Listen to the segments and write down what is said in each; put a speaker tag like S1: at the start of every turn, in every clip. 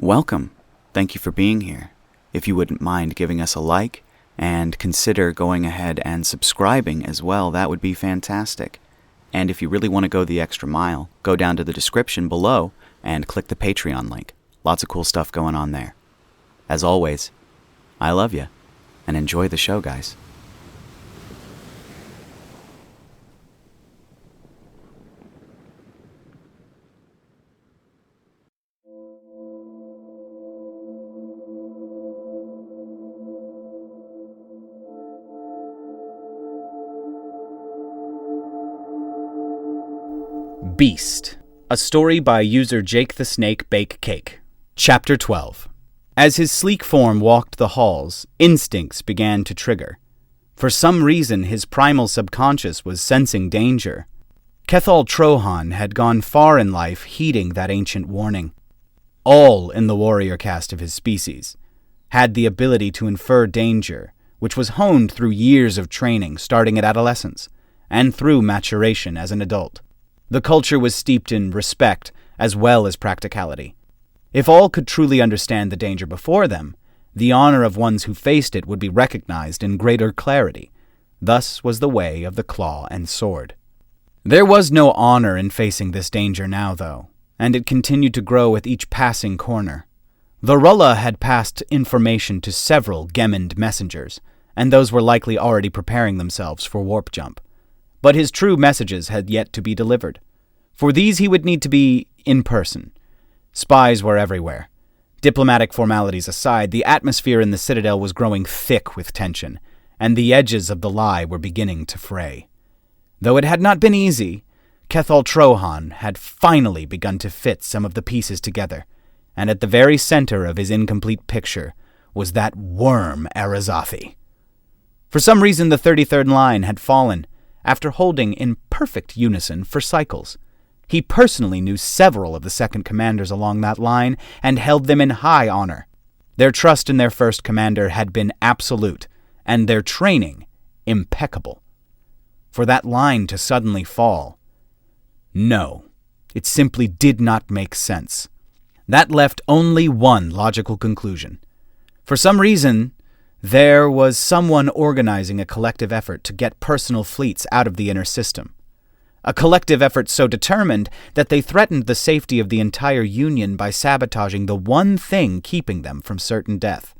S1: Welcome. Thank you for being here. If you wouldn't mind giving us a like, and consider going ahead and subscribing as well, that would be fantastic. And if you really want to go the extra mile, go down to the description below and click the Patreon link. Lots of cool stuff going on there. As always, I love you, and enjoy the show, guys.
S2: Beast, a story by user Jake the Snake Bake Cake. Chapter 12. As his sleek form walked the halls, instincts began to trigger. For some reason, his primal subconscious was sensing danger. Kethal Trohan had gone far in life heeding that ancient warning. All in the warrior caste of his species had the ability to infer danger, which was honed through years of training starting at adolescence, and through maturation as an adult. The culture was steeped in respect as well as practicality. If all could truly understand the danger before them, the honor of ones who faced it would be recognized in greater clarity. Thus was the way of the claw and sword. There was no honor in facing this danger now, though, and it continued to grow with each passing corner. The Rulla had passed information to several Gemend messengers, and those were likely already preparing themselves for warp jump. But his true messages had yet to be delivered. For these he would need to be in person. Spies were everywhere. Diplomatic formalities aside, the atmosphere in the Citadel was growing thick with tension, and the edges of the lie were beginning to fray. Though it had not been easy, Kethal Trohan had finally begun to fit some of the pieces together, and at the very center of his incomplete picture was that worm Arazathi. For some reason the 33rd line had fallen, after holding in perfect unison for cycles. He personally knew several of the second commanders along that line and held them in high honor. Their trust in their first commander had been absolute, and their training impeccable. For that line to suddenly fall, no, it simply did not make sense. That left only one logical conclusion. For some reason, there was someone organizing a collective effort to get personal fleets out of the inner system. A collective effort so determined that they threatened the safety of the entire Union by sabotaging the one thing keeping them from certain death.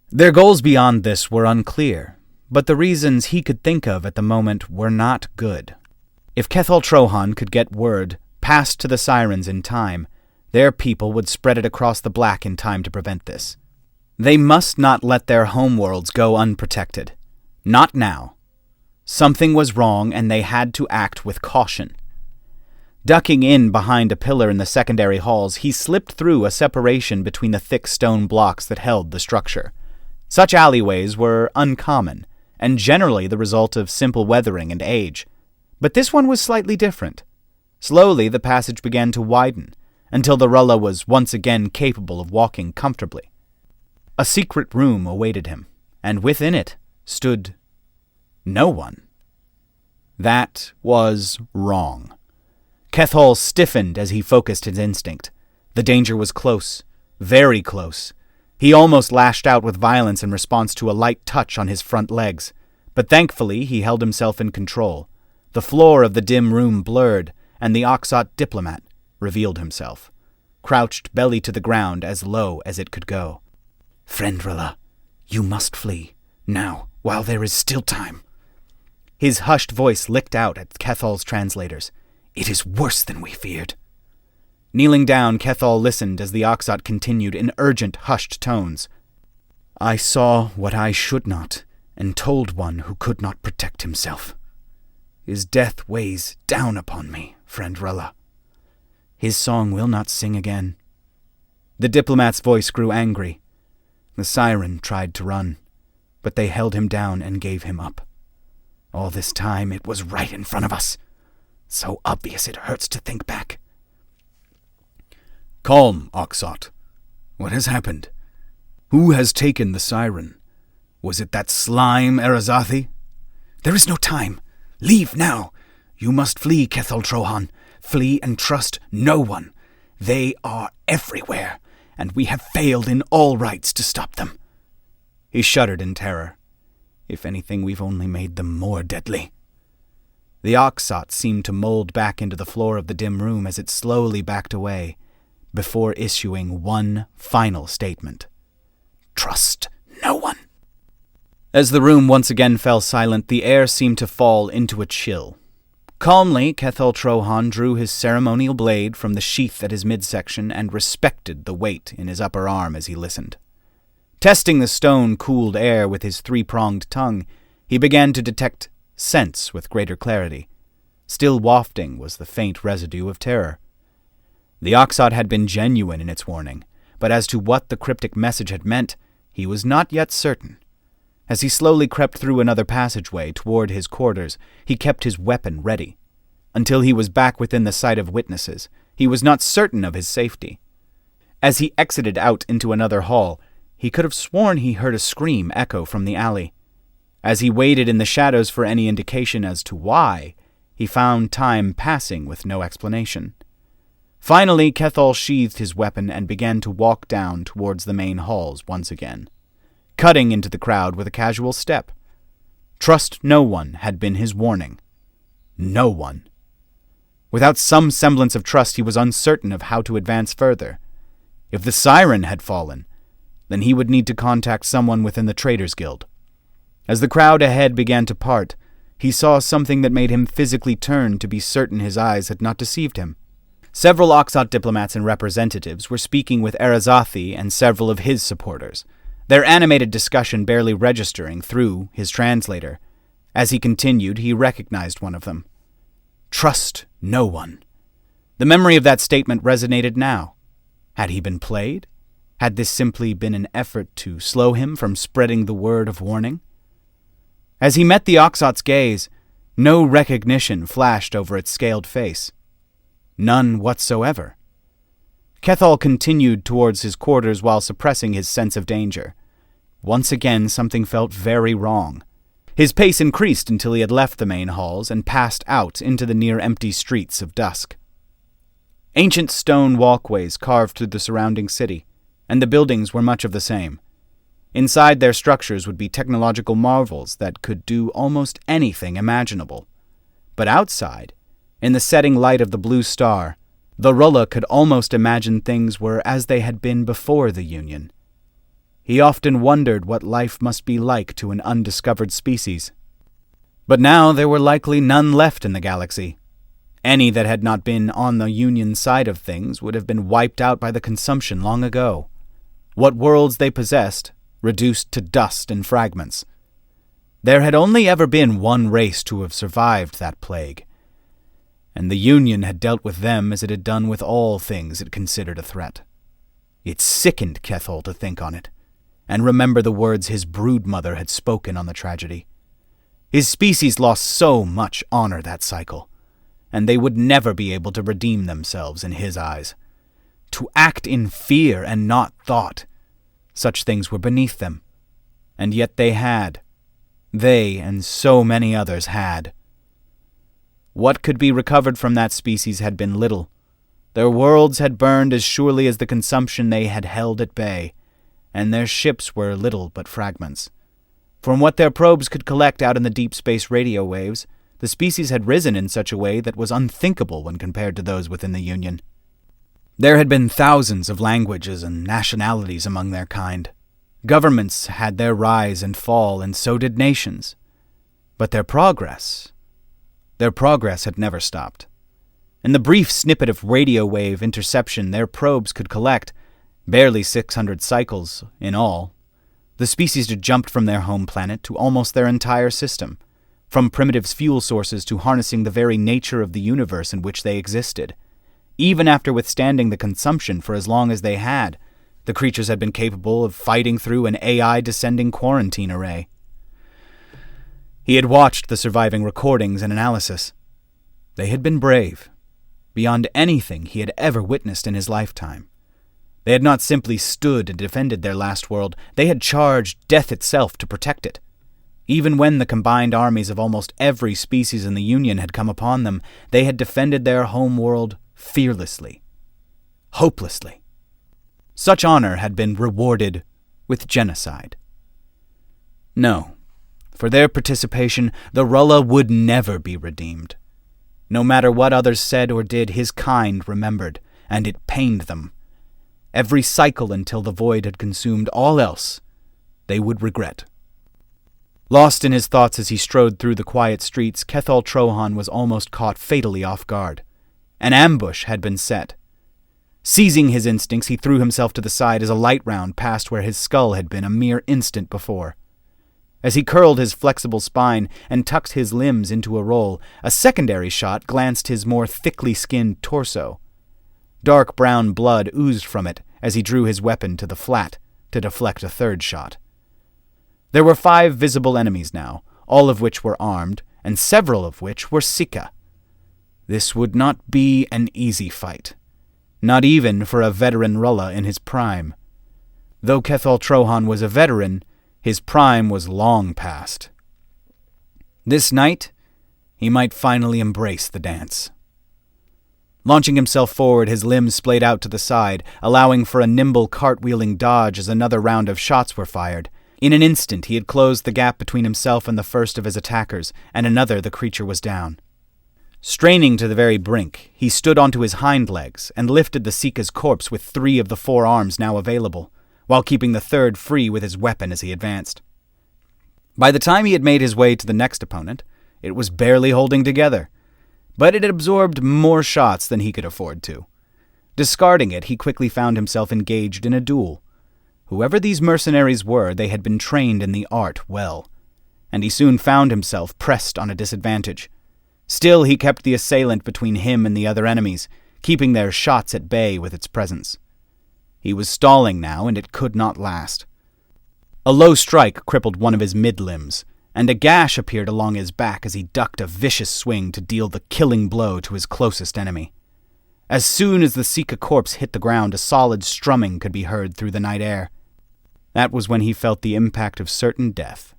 S2: Their goals beyond this were unclear, but the reasons he could think of at the moment were not good. If Kethal Trohan could get word passed to the Sirens in time, their people would spread it across the Black in time to prevent this. They must not let their homeworlds go unprotected. Not now. Something was wrong, and they had to act with caution. Ducking in behind a pillar in the secondary halls, he slipped through a separation between the thick stone blocks that held the structure. Such alleyways were uncommon, and generally the result of simple weathering and age. But this one was slightly different. Slowly the passage began to widen, until the Rulla was once again capable of walking comfortably. A secret room awaited him, and within it stood no one. That was wrong. Kethal stiffened as he focused his instinct. The danger was close, very close. He almost lashed out with violence in response to a light touch on his front legs, but thankfully he held himself in control. The floor of the dim room blurred, and the Oxot diplomat revealed himself, crouched belly to the ground as low as it could go. "Friend Rulla, you must flee, now, while there is still time." His hushed voice licked out at Kethal's translators. "It is worse than we feared." Kneeling down, Kethal listened as the Oxot continued in urgent, hushed tones. "I saw what I should not, and told one who could not protect himself. His death weighs down upon me, friend Rulla. His song will not sing again." The diplomat's voice grew angry. The siren tried to run, but they held him down and gave him up. All this time it was right in front of us. So obvious it hurts to think back. "Calm, Oxot. What has happened? Who has taken the siren? Was it that slime Arazathi?" "There is no time. Leave now. You must flee, Kethal Trohan. Flee and trust no one. They are everywhere, and we have failed in all rights to stop them." He shuddered in terror. "If anything, we've only made them more deadly." The Oxot seemed to mold back into the floor of the dim room as it slowly backed away, before issuing one final statement. "Trust no one." As the room once again fell silent, the air seemed to fall into a chill. Calmly, Kethel Trohan drew his ceremonial blade from the sheath at his midsection and respected the weight in his upper arm as he listened. Testing the stone-cooled air with his three-pronged tongue, he began to detect scents with greater clarity. Still wafting was the faint residue of terror. The Oxot had been genuine in its warning, but as to what the cryptic message had meant, he was not yet certain. As he slowly crept through another passageway toward his quarters, he kept his weapon ready. Until he was back within the sight of witnesses, he was not certain of his safety. As he exited out into another hall, he could have sworn he heard a scream echo from the alley. As he waited in the shadows for any indication as to why, he found time passing with no explanation. Finally, Kethal sheathed his weapon and began to walk down towards the main halls once again, cutting into the crowd with a casual step. Trust no one had been his warning. No one. Without some semblance of trust, he was uncertain of how to advance further. If the siren had fallen, then he would need to contact someone within the Traders Guild. As the crowd ahead began to part, he saw something that made him physically turn to be certain his eyes had not deceived him. Several Oxot diplomats and representatives were speaking with Arazathi and several of his supporters, their animated discussion barely registering through his translator. As he continued, he recognized one of them. Trust no one. The memory of that statement resonated now. Had he been played? Had this simply been an effort to slow him from spreading the word of warning? As he met the Oxot's gaze, no recognition flashed over its scaled face. None whatsoever. Kethal continued towards his quarters while suppressing his sense of danger. Once again, something felt very wrong. His pace increased until he had left the main halls and passed out into the near-empty streets of dusk. Ancient stone walkways carved through the surrounding city, and the buildings were much of the same. Inside their structures would be technological marvels that could do almost anything imaginable. But outside, in the setting light of the blue star, the Rulla could almost imagine things were as they had been before the Union. He often wondered what life must be like to an undiscovered species. But now there were likely none left in the galaxy. Any that had not been on the Union side of things would have been wiped out by the consumption long ago. What worlds they possessed, reduced to dust and fragments. There had only ever been one race to have survived that plague, and the Union had dealt with them as it had done with all things it considered a threat. It sickened Kethal to think on it, and remember the words his broodmother had spoken on the tragedy. His species lost so much honor that cycle, and they would never be able to redeem themselves in his eyes. To act in fear and not thought, such things were beneath them, and yet they had. They and so many others had. What could be recovered from that species had been little. Their worlds had burned as surely as the consumption they had held at bay, and their ships were little but fragments. From what their probes could collect out in the deep space radio waves, the species had risen in such a way that was unthinkable when compared to those within the Union. There had been thousands of languages and nationalities among their kind. Governments had their rise and fall, and so did nations. But their progress had never stopped. In the brief snippet of radio wave interception their probes could collect, barely 600 cycles in all, the species had jumped from their home planet to almost their entire system, from primitive fuel sources to harnessing the very nature of the universe in which they existed. Even after withstanding the consumption for as long as they had, the creatures had been capable of fighting through an AI-descending quarantine array. He had watched the surviving recordings and analysis. They had been brave, beyond anything he had ever witnessed in his lifetime. They had not simply stood and defended their last world, they had charged death itself to protect it. Even when the combined armies of almost every species in the Union had come upon them, they had defended their home world fearlessly, hopelessly. Such honor had been rewarded with genocide. No, for their participation, the Rulla would never be redeemed. No matter what others said or did, his kind remembered, and it pained them. Every cycle until the void had consumed all else, they would regret. Lost in his thoughts as he strode through the quiet streets, Kethal Trohan was almost caught fatally off guard. An ambush had been set. Seizing his instincts, he threw himself to the side as a light round passed where his skull had been a mere instant before. As he curled his flexible spine and tucked his limbs into a roll, a secondary shot glanced his more thickly skinned torso. Dark brown blood oozed from it as he drew his weapon to the flat to deflect a third shot. There were 5 visible enemies now, all of which were armed, and several of which were Sika. This would not be an easy fight, not even for a veteran Rulla in his prime. Though Kethal Trohan was a veteran, his prime was long past. This night, he might finally embrace the dance. Launching himself forward, his limbs splayed out to the side, allowing for a nimble cartwheeling dodge as another round of shots were fired. In an instant, he had closed the gap between himself and the first of his attackers, and another the creature was down. Straining to the very brink, he stood onto his hind legs and lifted the Sika's corpse with 3 of the 4 arms now available, while keeping the third free with his weapon as he advanced. By the time he had made his way to the next opponent, it was barely holding together, but it had absorbed more shots than he could afford to. Discarding it, he quickly found himself engaged in a duel. Whoever these mercenaries were, they had been trained in the art well, and he soon found himself pressed on a disadvantage. Still, he kept the assailant between him and the other enemies, keeping their shots at bay with its presence. He was stalling now, and it could not last. A low strike crippled one of his mid-limbs, and a gash appeared along his back as he ducked a vicious swing to deal the killing blow to his closest enemy. As soon as the Sika corpse hit the ground, a solid strumming could be heard through the night air. That was when he felt the impact of certain death.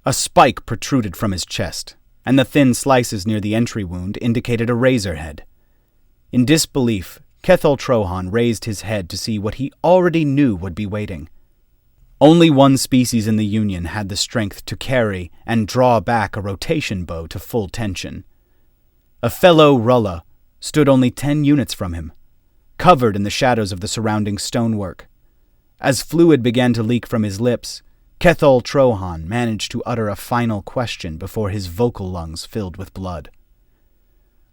S2: A spike protruded from his chest, and the thin slices near the entry wound indicated a razor head. In disbelief, Kethal Trohan raised his head to see what he already knew would be waiting. Only one species in the Union had the strength to carry and draw back a rotation bow to full tension. A fellow Rulla stood only 10 units from him, covered in the shadows of the surrounding stonework. As fluid began to leak from his lips, Kethal Trohan managed to utter a final question before his vocal lungs filled with blood.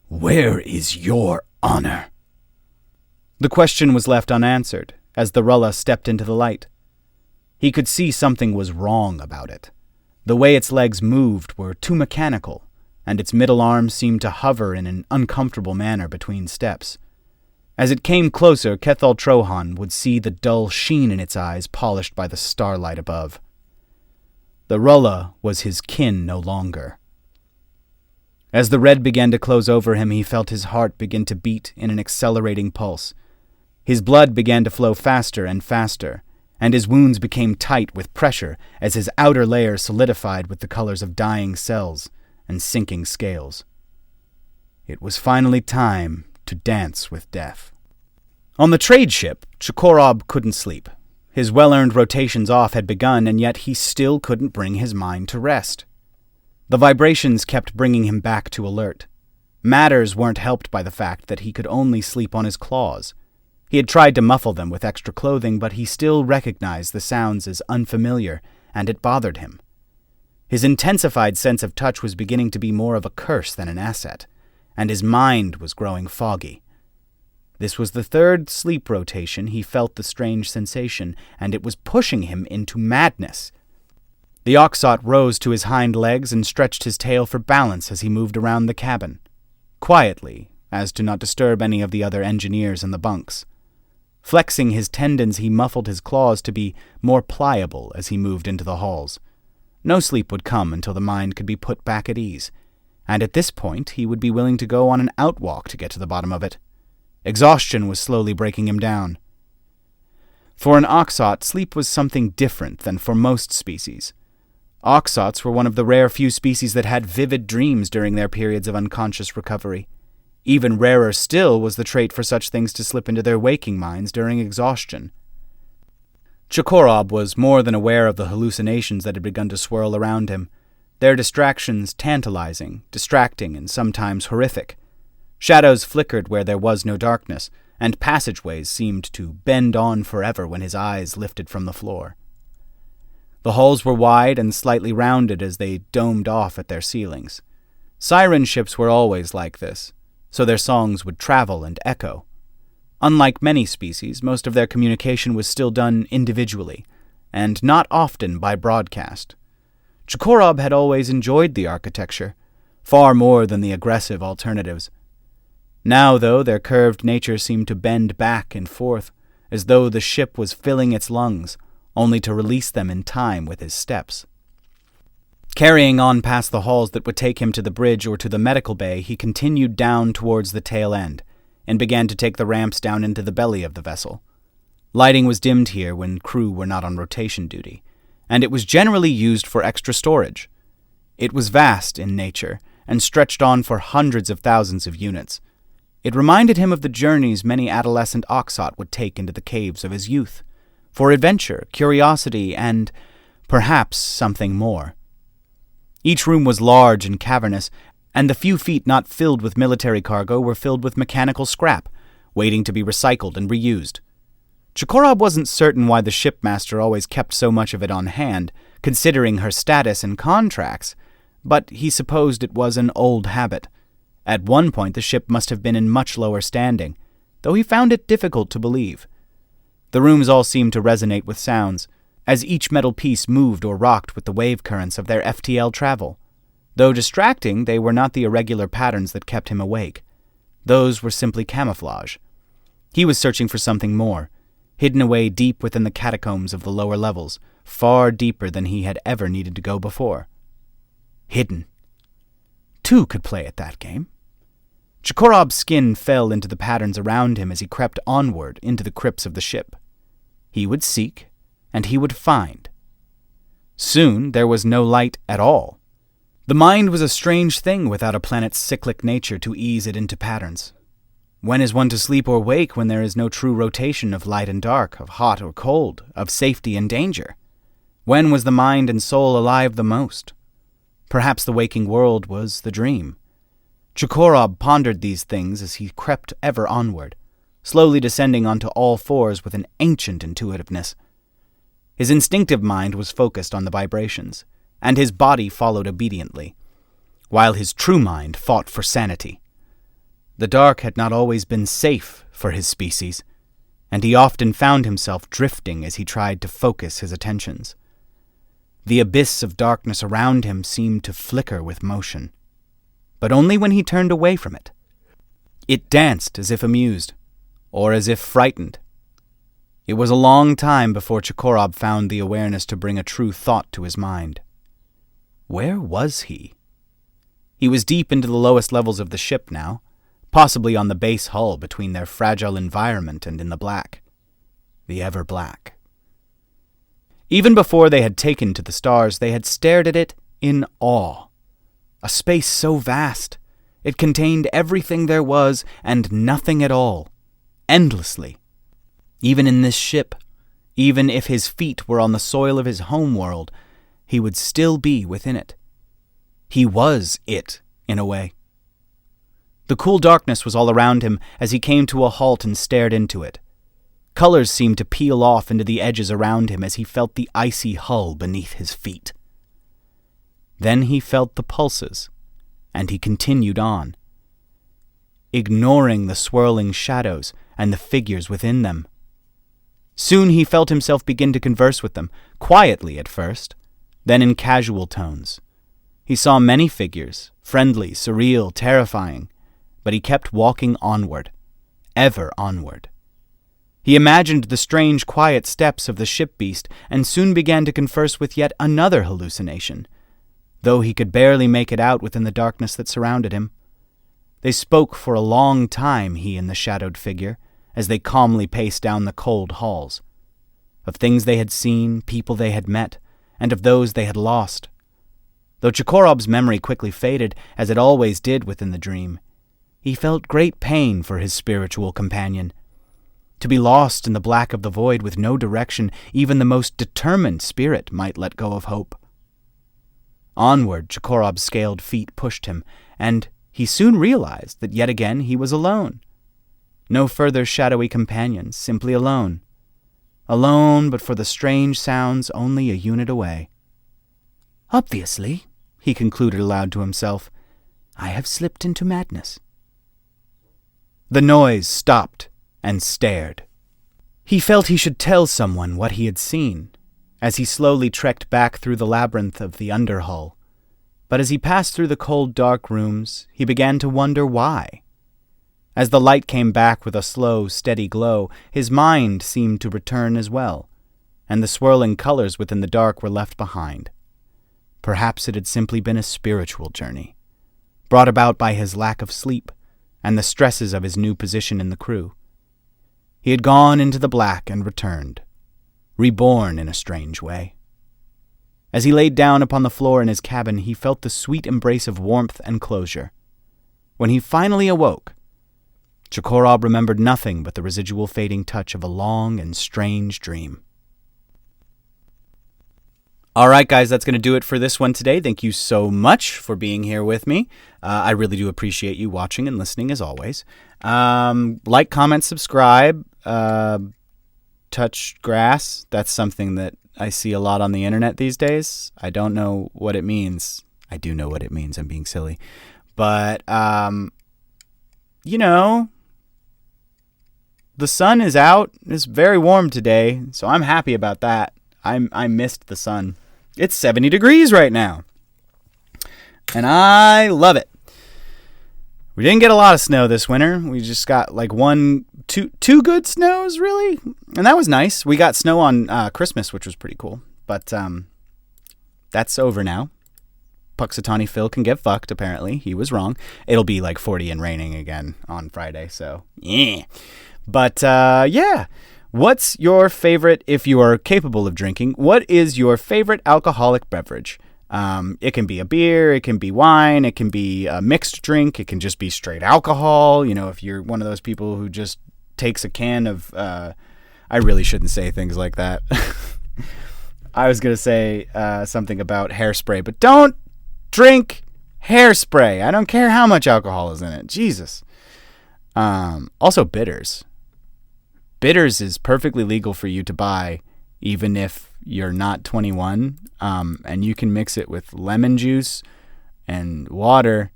S2: "Where is your honor?" The question was left unanswered as the Rulla stepped into the light. He could see something was wrong about it. The way its legs moved were too mechanical, and its middle arm seemed to hover in an uncomfortable manner between steps. As it came closer, Kethal Trohan would see the dull sheen in its eyes polished by the starlight above. The Rulla was his kin no longer. As the red began to close over him, he felt his heart begin to beat in an accelerating pulse. His blood began to flow faster and faster, and his wounds became tight with pressure as his outer layer solidified with the colors of dying cells and sinking scales. It was finally time to dance with death. On the trade ship, Chikorob couldn't sleep. His well-earned rotations off had begun, and yet he still couldn't bring his mind to rest. The vibrations kept bringing him back to alert. Matters weren't helped by the fact that he could only sleep on his claws. He had tried to muffle them with extra clothing, but he still recognized the sounds as unfamiliar, and it bothered him. His intensified sense of touch was beginning to be more of a curse than an asset, and his mind was growing foggy. This was the 3rd sleep rotation he felt the strange sensation, and it was pushing him into madness. The Oxot rose to his hind legs and stretched his tail for balance as he moved around the cabin, quietly, as to not disturb any of the other engineers in the bunks. Flexing his tendons, he muffled his claws to be more pliable as he moved into the halls. No sleep would come until the mind could be put back at ease, and at this point he would be willing to go on an outwalk to get to the bottom of it. Exhaustion was slowly breaking him down. For an Oxot, sleep was something different than for most species. Oxots were one of the rare few species that had vivid dreams during their periods of unconscious recovery. Even rarer still was the trait for such things to slip into their waking minds during exhaustion. Chikorob was more than aware of the hallucinations that had begun to swirl around him, their distractions tantalizing, distracting, and sometimes horrific. Shadows flickered where there was no darkness, and passageways seemed to bend on forever when his eyes lifted from the floor. The halls were wide and slightly rounded as they domed off at their ceilings. Siren ships were always like this, so their songs would travel and echo. Unlike many species, most of their communication was still done individually, and not often by broadcast. Chikorob had always enjoyed the architecture, far more than the aggressive alternatives. Now, though, their curved nature seemed to bend back and forth, as though the ship was filling its lungs, only to release them in time with his steps. Carrying on past the halls that would take him to the bridge or to the medical bay, he continued down towards the tail end, and began to take the ramps down into the belly of the vessel. Lighting was dimmed here when crew were not on rotation duty, and it was generally used for extra storage. It was vast in nature, and stretched on for hundreds of thousands of units. It reminded him of the journeys many adolescent Oxot would take into the caves of his youth, for adventure, curiosity, and perhaps something more. Each room was large and cavernous, and the few feet not filled with military cargo were filled with mechanical scrap, waiting to be recycled and reused. Chikorob wasn't certain why the shipmaster always kept so much of it on hand, considering her status and contracts, but he supposed it was an old habit. At one point the ship must have been in much lower standing, though he found it difficult to believe. The rooms all seemed to resonate with sounds, as each metal piece moved or rocked with the wave currents of their FTL travel. Though distracting, they were not the irregular patterns that kept him awake. Those were simply camouflage. He was searching for something more, hidden away deep within the catacombs of the lower levels, far deeper than he had ever needed to go before. Hidden. Two could play at that game. Chikorob's skin fell into the patterns around him as he crept onward into the crypts of the ship. He would seek, and he would find. Soon there was no light at all. The mind was a strange thing without a planet's cyclic nature to ease it into patterns. When is one to sleep or wake when there is no true rotation of light and dark, of hot or cold, of safety and danger? When was the mind and soul alive the most? Perhaps the waking world was the dream. Chikorob pondered these things as he crept ever onward, slowly descending onto all fours with an ancient intuitiveness. His instinctive mind was focused on the vibrations, and his body followed obediently, while his true mind fought for sanity. The dark had not always been safe for his species, and he often found himself drifting as he tried to focus his attentions. The abyss of darkness around him seemed to flicker with motion, but only when he turned away from it. It danced as if amused, or as if frightened. It was a long time before Chikorob found the awareness to bring a true thought to his mind. Where was he? He was deep into the lowest levels of the ship now, possibly on the base hull between their fragile environment and in the black. The ever-black. Even before they had taken to the stars, they had stared at it in awe. A space so vast, it contained everything there was and nothing at all, endlessly. Even in this ship, even if his feet were on the soil of his home world, he would still be within it. He was it, in a way. The cool darkness was all around him as he came to a halt and stared into it. Colors seemed to peel off into the edges around him as he felt the icy hull beneath his feet. Then he felt the pulses, and he continued on, ignoring the swirling shadows and the figures within them. Soon he felt himself begin to converse with them, quietly at first, then in casual tones. He saw many figures, friendly, surreal, terrifying, but he kept walking onward, ever onward. He imagined the strange, quiet steps of the ship beast and soon began to converse with yet another hallucination, though he could barely make it out within the darkness that surrounded him. They spoke for a long time, he and the shadowed figure, as they calmly paced down the cold halls, of things they had seen, people they had met, and of those they had lost. Though Chikorob's memory quickly faded, as it always did within the dream, He felt great pain for his spiritual companion. To be lost in the black of the void with no direction, even the most determined spirit might let go of hope. Onward, Jakorob's scaled feet pushed him, and he soon realized that yet again he was alone. No further shadowy companions, simply alone. Alone, but for the strange sounds only a unit away. Obviously, he concluded aloud to himself, I have slipped into madness. The noise stopped and stared. He felt he should tell someone what he had seen, as he slowly trekked back through the labyrinth of the underhull. But as he passed through the cold, dark rooms, he began to wonder why. As the light came back with a slow, steady glow, his mind seemed to return as well, and the swirling colors within the dark were left behind. Perhaps it had simply been a spiritual journey, brought about by his lack of sleep and the stresses of his new position in the crew. He had gone into the black and returned, reborn in a strange way. As he laid down upon the floor in his cabin, he felt the sweet embrace of warmth and closure. When he finally awoke, Jakorob remembered nothing but the residual fading touch of a long and strange dream. All right, guys, that's going to do it for this one today. Thank you so much for being here with me. I really do appreciate you watching and listening, as always. Like, comment, subscribe, touch grass. That's something that I see a lot on the internet these days. I don't know what it means. I do know what it means. I'm being silly. But, you know, the sun is out. It's very warm today, so I'm happy about that. I missed the sun. It's 70 degrees right now, and I love it. We didn't get a lot of snow this winter. We just got like two good snows, really, and that was nice. We got snow on Christmas, which was pretty cool, but that's over now. Puxatawny Phil can get fucked, apparently. He was wrong. It'll be like 40 and raining again on Friday, so yeah. But yeah. What's your favorite, if you are capable of drinking, what is your favorite alcoholic beverage? It can be a beer, it can be wine, it can be a mixed drink, it can just be straight alcohol. You know, if you're one of those people who just takes a can of, I really shouldn't say things like that. I was going to say something about hairspray, but don't drink hairspray. I don't care how much alcohol is in it. Jesus. Also bitters. Bitters is perfectly legal for you to buy, even if you're not 21, and you can mix it with lemon juice and water,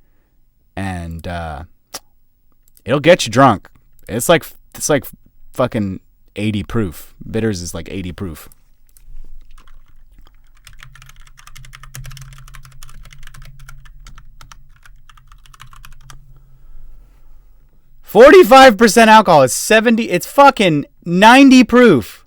S2: and it'll get you drunk. It's like fucking 80 proof. Bitters is like 80 proof. %45 alcohol. It's 70. It's fucking 90 proof.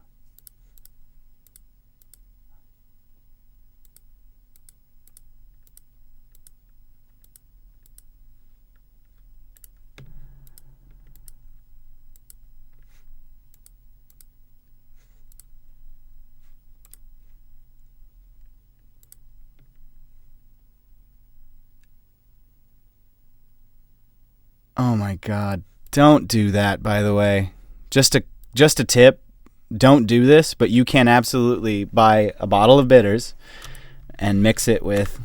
S2: Oh my God. Don't do that, by the way. Just a tip. Don't do this, but you can absolutely buy a bottle of bitters and mix it with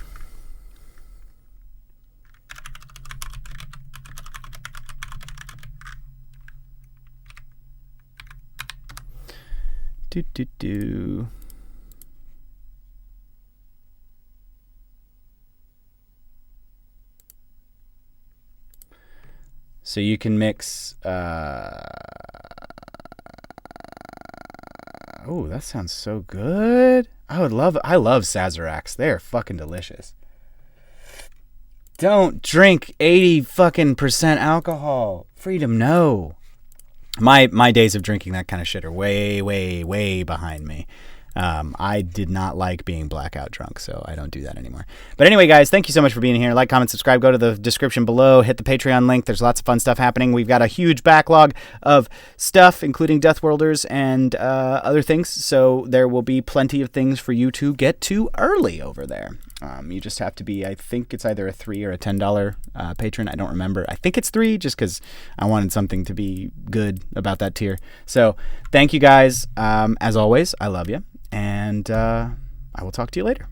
S2: do. So you can mix, oh, that sounds so good. I love Sazeracs. They're fucking delicious. Don't drink 80% alcohol. Freedom, no. My days of drinking that kind of shit are way, way, way behind me. I did not like being blackout drunk, so I don't do that anymore. But anyway, guys, thank you so much for being here. Like, comment, subscribe. Go to the description below. Hit the Patreon link. There's lots of fun stuff happening. We've got a huge backlog of stuff, including Death Worlders and other things. So there will be plenty of things for you to get to early over there. You just have to be, I think it's either a $3 or a $10 patron. I don't remember. I think it's $3 just because I wanted something to be good about that tier. So thank you guys. As always, I love you. And I will talk to you later.